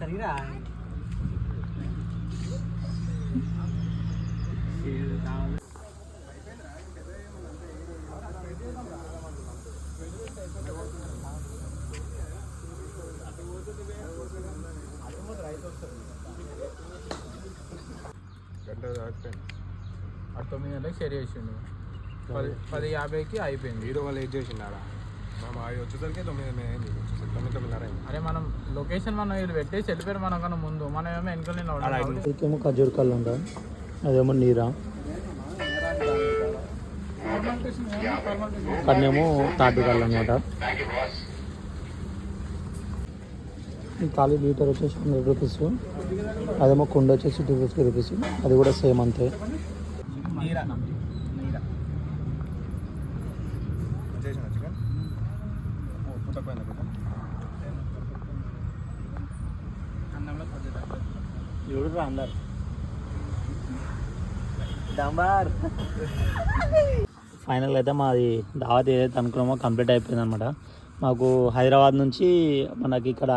సరిగా అటు 9 గంటలకు షేర్ చేసిండు 10:50కి అయిపోయింది. హీరో వాళ్ళు ఏం చేసిండు ఆడ మనం అవి వచ్చేసరికి 9:30 అరే మనం లొకేషన్ మనం వీళ్ళు పెట్టేసి వెళ్ళిపోయారు మనం కన్నా ముందు, మనం ఏమో వెనుకలు ఇదేమో ఖర్జూర్ కళ్ళు అంట, అదేమో నీరా, అక్కడనేమో తాటి కళ్ళు అనమాట. ఖాళీ లీటర్ వచ్చేసి 100 రూపీస్, అదేమో కుండ వచ్చేసి 250 రూపీస్, అది కూడా సేమ్ అంతే. ఫైనల్ అయితే మాది దావత్ ఏదైతే అనుకున్నామో కంప్లీట్ అయిపోయింది అనమాట. మాకు హైదరాబాద్ నుంచి మనకి ఇక్కడ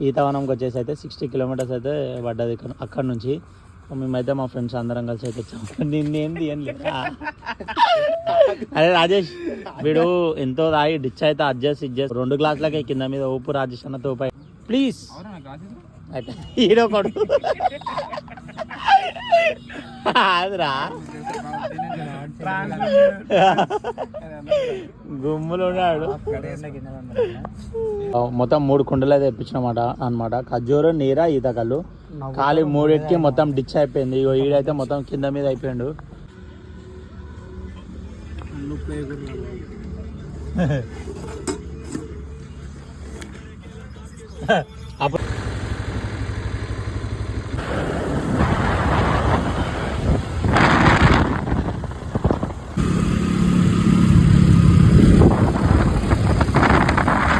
ఈతవనంకి వచ్చేసి అయితే 60 కిలోమీటర్స్ అయితే పడ్డది అక్కడ నుంచి. మేమైతే మా ఫ్రెండ్స్ అందరం కలిసి అయితే వచ్చాము. నిన్నేంది ఏం లేదా అరే రాజేష్ వీడు ఎంతో తాగి డిచ్ అయితే అడ్జస్ట్ 2 గ్లాసులకే కింద మీద ఊపు రాజేష్ అన్న తోపై ప్లీజ్ అయితే హీరో కొడు అదిరా గుమ్ములు ఉన్నాడు. మొత్తం 3 కుండలు అయితే తెప్పించినమాట అనమాట. ఖర్జూరు, నీరా, ఈతకల్లు ఖాళీ 3కి మొత్తం డిచ్ అయిపోయింది. ఈడైతే మొత్తం కింద మీద అయిపోయిండు. అప్పుడు